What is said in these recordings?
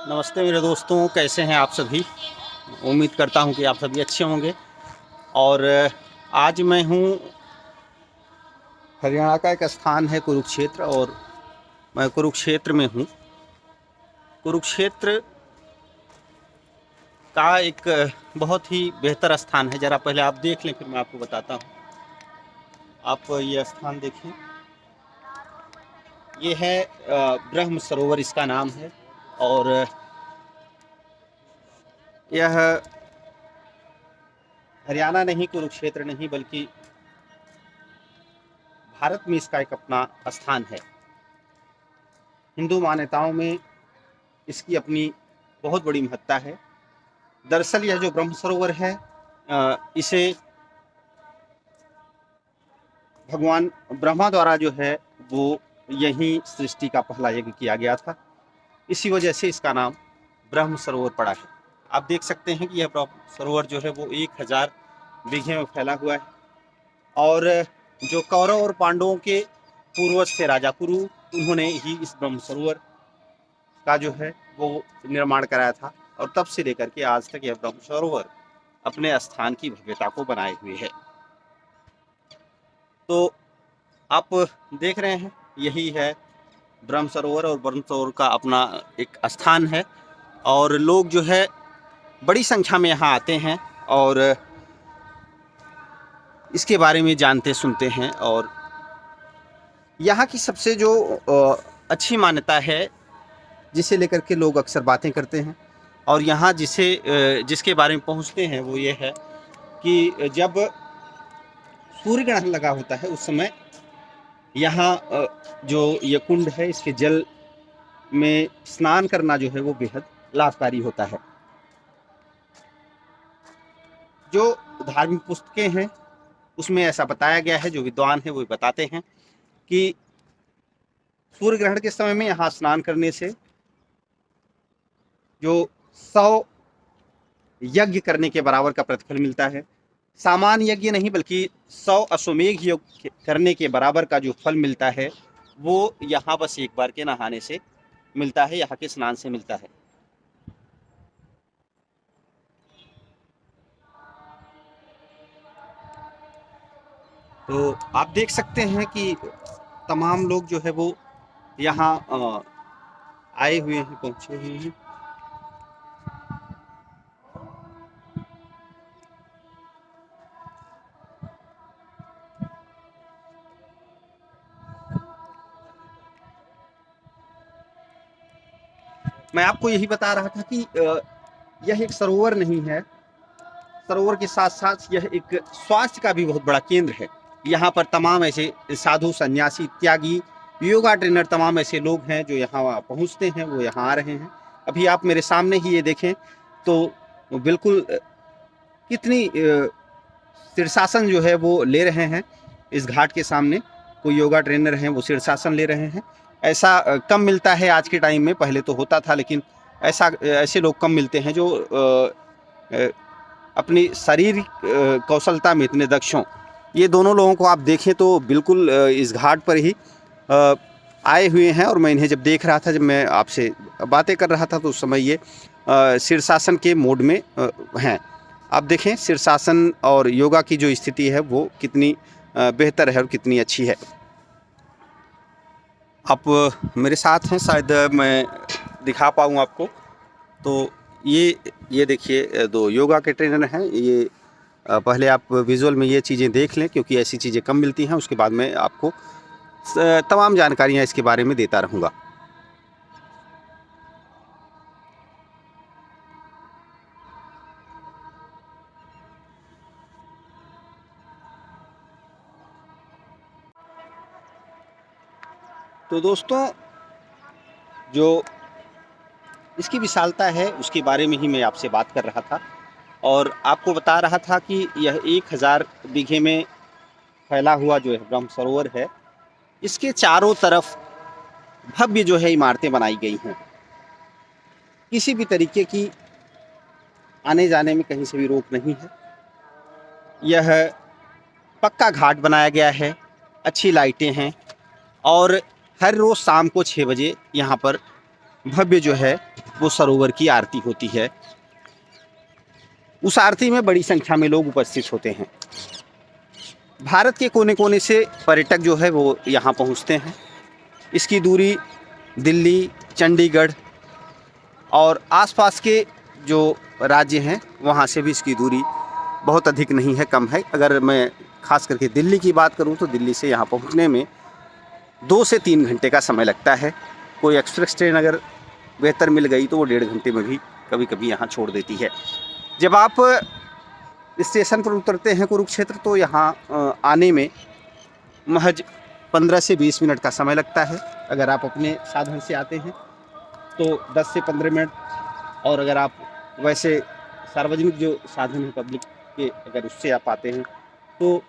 नमस्ते मेरे दोस्तों, कैसे हैं आप सभी। उम्मीद करता हूं कि आप सभी अच्छे होंगे। और आज मैं हूं, हरियाणा का एक स्थान है कुरुक्षेत्र, और मैं कुरुक्षेत्र में हूं। कुरुक्षेत्र का एक बहुत ही बेहतर स्थान है। ज़रा पहले आप देख लें, फिर मैं आपको बताता हूं। आप ये स्थान देखें, ये है ब्रह्म सरोवर, इसका नाम है। और यह हरियाणा नहीं, कुरुक्षेत्र नहीं, बल्कि भारत में इसका एक अपना स्थान है। हिंदू मान्यताओं में इसकी अपनी बहुत बड़ी महत्ता है। दरअसल यह जो ब्रह्म सरोवर है, इसे भगवान ब्रह्मा द्वारा जो है वो यहीं सृष्टि का पहला यज्ञ किया गया था। इसी वजह से इसका नाम ब्रह्म सरोवर पड़ा है। आप देख सकते हैं कि यह ब्रह्म सरोवर जो है वो 1000 बीघे में फैला हुआ है। और जो कौरव और पांडवों के पूर्वज थे, राजा कुरु, उन्होंने ही इस ब्रह्म सरोवर का जो है वो निर्माण कराया था। और तब से लेकर के आज तक यह ब्रह्म सरोवर अपने स्थान की भव्यता को बनाए हुए है। तो आप देख रहे हैं, यही है ब्रह्म सरोवर, और ब्रह्म सरोवर का अपना एक स्थान है। और लोग जो है बड़ी संख्या में यहाँ आते हैं और इसके बारे में जानते सुनते हैं। और यहाँ की सबसे जो अच्छी मान्यता है, जिसे लेकर के लोग अक्सर बातें करते हैं और यहाँ जिसके बारे में पहुँचते हैं, वो ये है कि जब सूर्य ग्रहण लगा होता है उस समय यहाँ जो ये कुंड है, इसके जल में स्नान करना जो है वो बेहद लाभकारी होता है। जो धार्मिक पुस्तकें हैं उसमें ऐसा बताया गया है, जो विद्वान हैं वो बताते हैं कि सूर्य ग्रहण के समय में यहाँ स्नान करने से जो 100 यज्ञ करने के बराबर का प्रतिफल मिलता है। सामान्य यज्ञ नहीं, बल्कि 100 अश्वमेघ यज्ञ करने के बराबर का जो फल मिलता है वो यहाँ बस एक बार के नहाने से मिलता है, यहाँ के स्नान से मिलता है। तो आप देख सकते हैं कि तमाम लोग जो है वो यहाँ आए हुए हैं, पहुँचे हुए हैं। मैं आपको यही बता रहा था कि यह एक सरोवर नहीं है, सरोवर के साथ साथ यह एक स्वास्थ्य का भी बहुत बड़ा केंद्र है। यहाँ पर तमाम ऐसे साधु, सन्यासी, त्यागी, योगा ट्रेनर, तमाम ऐसे लोग हैं जो यहाँ पहुँचते हैं, वो यहाँ आ रहे हैं। अभी आप मेरे सामने ही ये देखें तो बिल्कुल कितनी शीर्षासन जो है वो ले रहे हैं। इस घाट के सामने कोई योगा ट्रेनर हैं, वो शीर्षासन ले रहे हैं। ऐसा कम मिलता है आज के टाइम में, पहले तो होता था, लेकिन ऐसे लोग कम मिलते हैं जो अपनी शारीरिक कौशलता में इतने दक्ष हों। ये दोनों लोगों को आप देखें तो बिल्कुल इस घाट पर ही आए हुए हैं। और मैं इन्हें जब देख रहा था, जब मैं आपसे बातें कर रहा था, तो उस समय ये शीर्षासन के मोड में हैं। आप देखें शीर्षासन और योगा की जो स्थिति है वो कितनी बेहतर है और कितनी अच्छी है। आप मेरे साथ हैं, शायद मैं दिखा पाऊँ आपको। तो ये देखिए, 2 योगा के ट्रेनर हैं। ये पहले आप विजुअल में ये चीज़ें देख लें, क्योंकि ऐसी चीज़ें कम मिलती हैं। उसके बाद मैं आपको तमाम जानकारियाँ इसके बारे में देता रहूँगा। तो दोस्तों, जो इसकी विशालता है उसके बारे में ही मैं आपसे बात कर रहा था, और आपको बता रहा था कि यह 1000 बीघे में फैला हुआ जो है ब्रह्म सरोवर है, इसके चारों तरफ भव्य जो है इमारतें बनाई गई हैं। किसी भी तरीके की आने जाने में कहीं से भी रोक नहीं है। यह पक्का घाट बनाया गया है, अच्छी लाइटें हैं, और हर रोज़ शाम को 6 बजे यहाँ पर भव्य जो है वो सरोवर की आरती होती है। उस आरती में बड़ी संख्या में लोग उपस्थित होते हैं। भारत के कोने कोने से पर्यटक जो है वो यहाँ पहुँचते हैं। इसकी दूरी दिल्ली, चंडीगढ़ और आसपास के जो राज्य हैं वहाँ से भी इसकी दूरी बहुत अधिक नहीं है, कम है। अगर मैं खास करके दिल्ली की बात करूँ तो दिल्ली से यहाँ पहुँचने में 2 से 3 घंटे का समय लगता है। कोई एक्सप्रेस ट्रेन अगर बेहतर मिल गई तो वो 1.5 घंटे में भी कभी कभी यहाँ छोड़ देती है। जब आप स्टेशन पर उतरते हैं कुरुक्षेत्र तो यहाँ आने में महज 15 से 20 मिनट का समय लगता है। अगर आप अपने साधन से आते हैं तो 10 से 15 मिनट, और अगर आप वैसे सार्वजनिक जो साधन है पब्लिक के अगर उससे आप आते हैं तो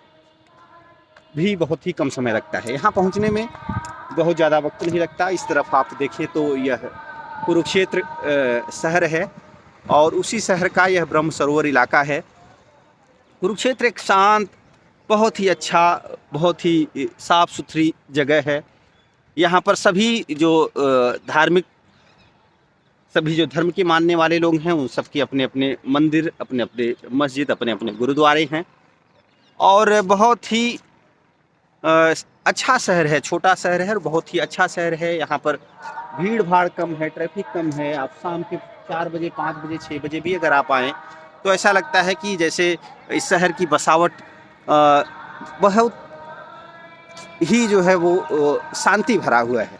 भी बहुत ही कम समय लगता है। यहाँ पहुँचने में बहुत ज़्यादा वक्त नहीं लगता। इस तरफ आप देखें तो यह कुरुक्षेत्र शहर है और उसी शहर का यह ब्रह्म सरोवर इलाका है। कुरुक्षेत्र एक शांत, बहुत ही अच्छा, बहुत ही साफ़ सुथरी जगह है। यहाँ पर सभी जो धर्म के मानने वाले लोग हैं उन सबके अपने अपने मंदिर, अपने अपने मस्जिद, अपने अपने गुरुद्वारे हैं और बहुत ही अच्छा शहर है। छोटा शहर है और बहुत ही अच्छा शहर है। यहाँ पर भीड़ भाड़ कम है, ट्रैफिक कम है। आप शाम के 4 बजे, 5 बजे, 6 बजे भी अगर आप आएँ तो ऐसा लगता है कि जैसे इस शहर की बसावट बहुत ही जो है वो शांति भरा हुआ है।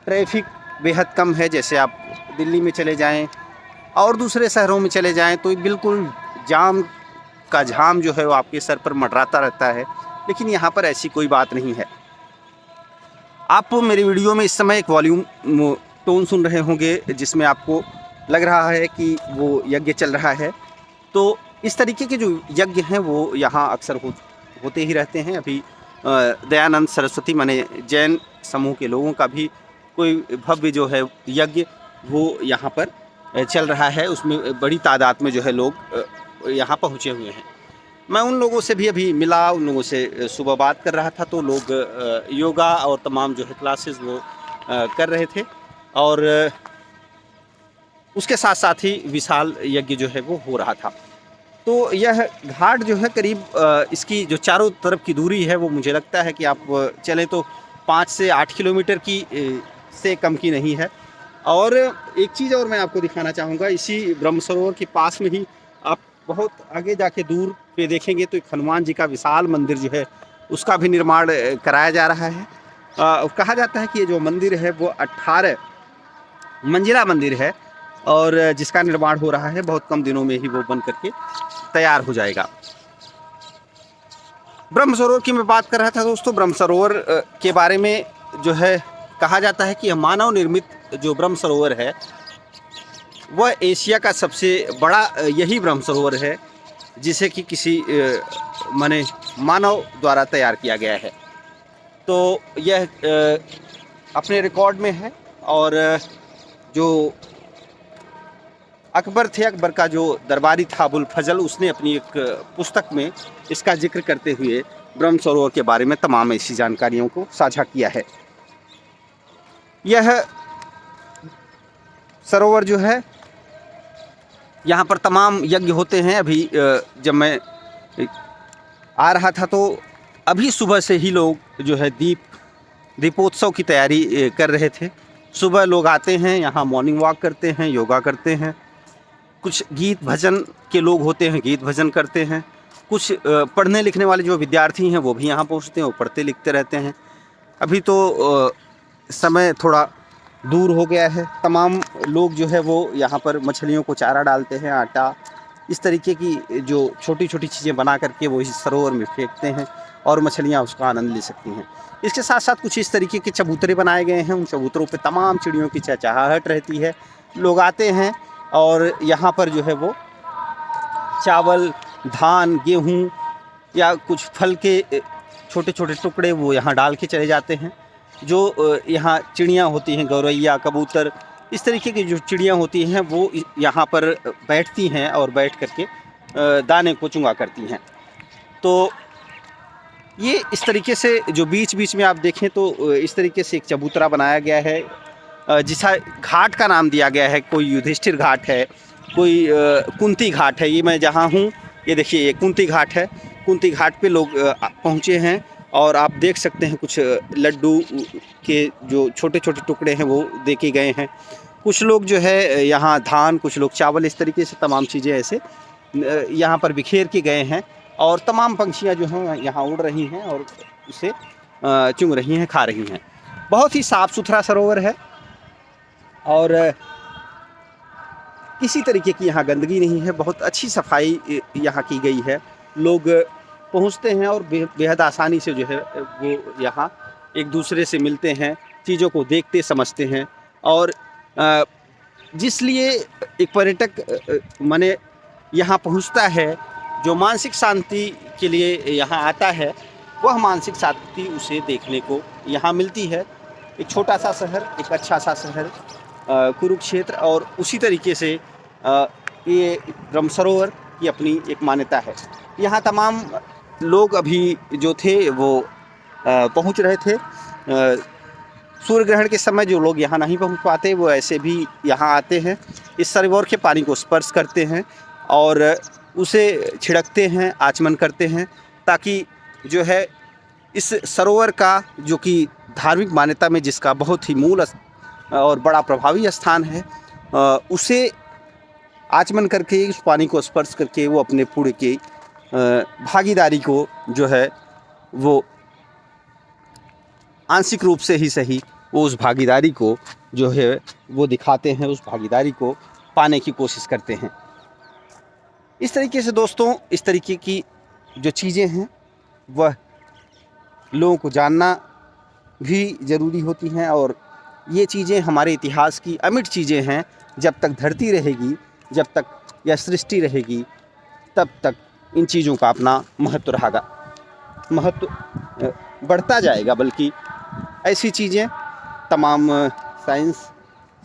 ट्रैफिक बेहद कम है। जैसे आप दिल्ली में चले जाएं और दूसरे शहरों में चले जाएं तो बिल्कुल जाम का झाम जो है वो आपके सर पर मंडराता रहता है, लेकिन यहाँ पर ऐसी कोई बात नहीं है। आप मेरी वीडियो में इस समय एक वॉल्यूम टोन सुन रहे होंगे जिसमें आपको लग रहा है कि वो यज्ञ चल रहा है। तो इस तरीके के जो यज्ञ हैं वो यहाँ अक्सर होते ही रहते हैं। अभी दयानंद सरस्वती माने जैन समूह के लोगों का भी कोई भव्य जो है यज्ञ वो यहाँ पर चल रहा है। उसमें बड़ी तादाद में जो है लोग यहाँ पहुँचे हुए हैं। मैं उन लोगों से भी अभी मिला, उन लोगों से सुबह बात कर रहा था तो लोग योगा और तमाम जो है क्लासेस वो कर रहे थे और उसके साथ साथ ही विशाल यज्ञ जो है वो हो रहा था। तो यह घाट जो है करीब इसकी जो चारों तरफ की दूरी है वो मुझे लगता है कि आप चलें तो 5 से 8 किलोमीटर की से कम की नहीं है। और एक चीज़ और मैं आपको दिखाना चाहूँगा, इसी ब्रह्म सरोवर के पास में ही आप बहुत आगे जाके दूर पे देखेंगे तो एक हनुमान जी का विशाल मंदिर जो है उसका भी निर्माण कराया जा रहा है। कहा जाता है कि ये जो मंदिर है वो 18 मंजिला मंदिर है और जिसका निर्माण हो रहा है। बहुत कम दिनों में ही वो बन करके तैयार हो जाएगा। ब्रह्म सरोवर की मैं बात कर रहा था दोस्तों। ब्रह्म सरोवर के बारे में जो है कहा जाता है कि मानव निर्मित जो ब्रह्म सरोवर है वह एशिया का सबसे बड़ा यही ब्रह्म सरोवर है जिसे कि किसी माने मानव द्वारा तैयार किया गया है। तो यह अपने रिकॉर्ड में है और जो अकबर थे, अकबर का जो दरबारी था अबुल फजल, उसने अपनी एक पुस्तक में इसका जिक्र करते हुए ब्रह्म सरोवर के बारे में तमाम ऐसी जानकारियों को साझा किया है। यह सरोवर जो है यहाँ पर तमाम यज्ञ होते हैं। अभी जब मैं आ रहा था तो अभी सुबह से ही लोग जो है दीपोत्सव की तैयारी कर रहे थे। सुबह लोग आते हैं यहाँ, मॉर्निंग वॉक करते हैं, योगा करते हैं। कुछ गीत भजन के लोग होते हैं, गीत भजन करते हैं। कुछ पढ़ने लिखने वाले जो विद्यार्थी हैं वो भी यहाँ पहुँचते हैं, वो पढ़ते लिखते रहते हैं। अभी तो समय थोड़ा दूर हो गया है। तमाम लोग जो है वो यहाँ पर मछलियों को चारा डालते हैं, आटा, इस तरीके की जो छोटी छोटी चीज़ें बना करके वो इस सरोवर में फेंकते हैं और मछलियाँ उसका आनंद ले सकती हैं। इसके साथ साथ कुछ इस तरीके के चबूतरे बनाए गए हैं। उन चबूतरों पे तमाम चिड़ियों की चहचहाहट रहती है। लोग आते हैं और यहाँ पर जो है वो चावल, धान, गेहूँ या कुछ फल के छोटे छोटे टुकड़े वो यहाँ डाल के चले जाते हैं। जो यहाँ चिड़ियाँ होती हैं, गौरैया, कबूतर, इस तरीके की जो चिड़ियाँ होती हैं वो यहाँ पर बैठती हैं और बैठ करके दाने को चुंगा करती हैं। तो ये इस तरीके से जो बीच बीच में आप देखें तो इस तरीके से एक चबूतरा बनाया गया है जिसा घाट का नाम दिया गया है, कोई युधिष्ठिर घाट है, कोई कुंती घाट है। ये मैं जहाँ हूँ, ये देखिए ये कुंती घाट है। कुंती घाट पे लोग पहुँचे हैं और आप देख सकते हैं कुछ लड्डू के जो छोटे छोटे टुकड़े हैं वो देके गए हैं। कुछ लोग जो है यहाँ धान, कुछ लोग चावल, इस तरीके से तमाम चीज़ें ऐसे यहाँ पर बिखेर के गए हैं। और तमाम पंछियाँ जो हैं यहाँ उड़ रही हैं और उसे चुंग रही हैं, खा रही हैं। बहुत ही साफ़ सुथरा सरोवर है और किसी तरीके की यहाँ गंदगी नहीं है। बहुत अच्छी सफाई यहाँ की गई है। लोग पहुँचते हैं और बेहद आसानी से जो है वो यहाँ एक दूसरे से मिलते हैं, चीज़ों को देखते समझते हैं। और जिसलिए एक पर्यटक माने यहाँ पहुँचता है, जो मानसिक शांति के लिए यहाँ आता है, वह मानसिक शांति उसे देखने को यहाँ मिलती है। एक छोटा सा शहर, एक अच्छा सा शहर कुरुक्षेत्र, और उसी तरीके से ये ब्रह्म सरोवर की अपनी एक मान्यता है। यहाँ तमाम लोग अभी जो थे वो पहुँच रहे थे। सूर्य ग्रहण के समय जो लोग यहाँ नहीं पहुँच पाते वो ऐसे भी यहाँ आते हैं, इस सरोवर के पानी को स्पर्श करते हैं और उसे छिड़कते हैं, आचमन करते हैं, ताकि जो है इस सरोवर का जो कि धार्मिक मान्यता में जिसका बहुत ही मूल और बड़ा प्रभावी स्थान है, उसे आचमन करके, इस पानी को स्पर्श करके वो अपने पुण्य की भागीदारी को जो है वो आंशिक रूप से ही सही वो उस भागीदारी को जो है वो दिखाते हैं, उस भागीदारी को पाने की कोशिश करते हैं। इस तरीके से दोस्तों, इस तरीके की जो चीज़ें हैं वह लोगों को जानना भी ज़रूरी होती हैं और ये चीज़ें हमारे इतिहास की अमिट चीज़ें हैं। जब तक धरती रहेगी, जब तक यह सृष्टि रहेगी, तब तक इन चीज़ों का अपना महत्व रहेगा, महत्व बढ़ता जाएगा। बल्कि ऐसी चीज़ें तमाम साइंस,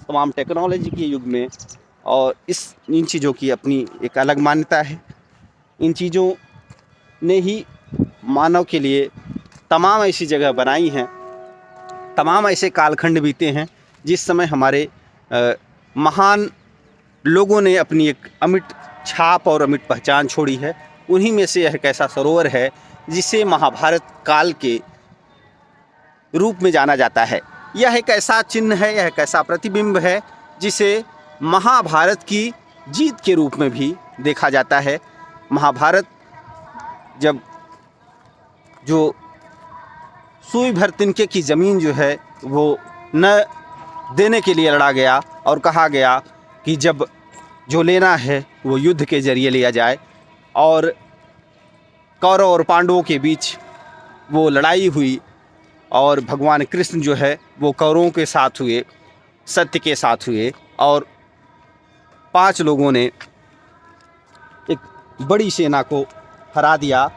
तमाम टेक्नोलॉजी के युग में और इन चीज़ों की अपनी एक अलग मान्यता है। इन चीज़ों ने ही मानव के लिए तमाम ऐसी जगह बनाई हैं, तमाम ऐसे कालखंड बीते हैं जिस समय हमारे महान लोगों ने अपनी एक अमिट छाप और अमिट पहचान छोड़ी है। उन्हीं में से यह एक ऐसा सरोवर है जिसे महाभारत काल के रूप में जाना जाता है। यह एक ऐसा चिन्ह है, यह एक ऐसा प्रतिबिंब है जिसे महाभारत की जीत के रूप में भी देखा जाता है। महाभारत जब जो सुई भर तिनके की ज़मीन जो है वो न देने के लिए लड़ा गया और कहा गया कि जब जो लेना है वो युद्ध के ज़रिए लिया जाए, और कौरव और पांडवों के बीच वो लड़ाई हुई और भगवान कृष्ण जो है वो कौरवों के साथ हुए, सत्य के साथ हुए, और 5 लोगों ने एक बड़ी सेना को हरा दिया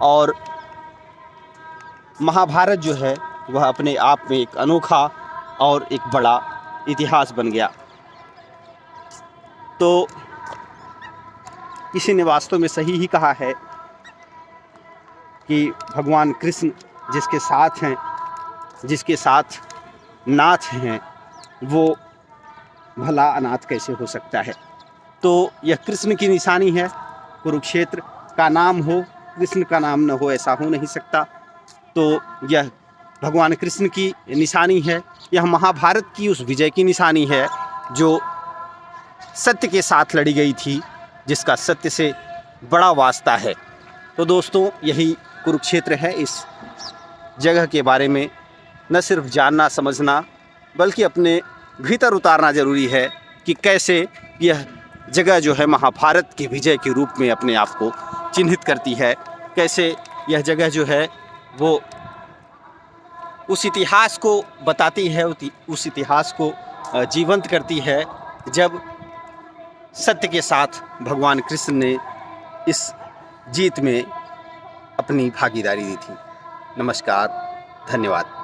और महाभारत जो है वह अपने आप में एक अनोखा और एक बड़ा इतिहास बन गया। तो किसी ने वास्तव में सही ही कहा है कि भगवान कृष्ण जिसके साथ हैं, जिसके साथ नाथ हैं, वो भला अनाथ कैसे हो सकता है। तो यह कृष्ण की निशानी है। कुरुक्षेत्र का नाम हो, कृष्ण का नाम न हो, ऐसा हो नहीं सकता। तो यह भगवान कृष्ण की निशानी है, यह महाभारत की उस विजय की निशानी है जो सत्य के साथ लड़ी गई थी, जिसका सत्य से बड़ा वास्ता है। तो दोस्तों, यही कुरुक्षेत्र है। इस जगह के बारे में न सिर्फ जानना समझना बल्कि अपने भीतर उतारना ज़रूरी है कि कैसे यह जगह जो है महाभारत के विजय के रूप में अपने आप को चिन्हित करती है, कैसे यह जगह जो है वो उस इतिहास को बताती है, उस इतिहास को जीवंत करती है जब सत्य के साथ भगवान कृष्ण ने इस जीत में अपनी भागीदारी दी थी। नमस्कार, धन्यवाद।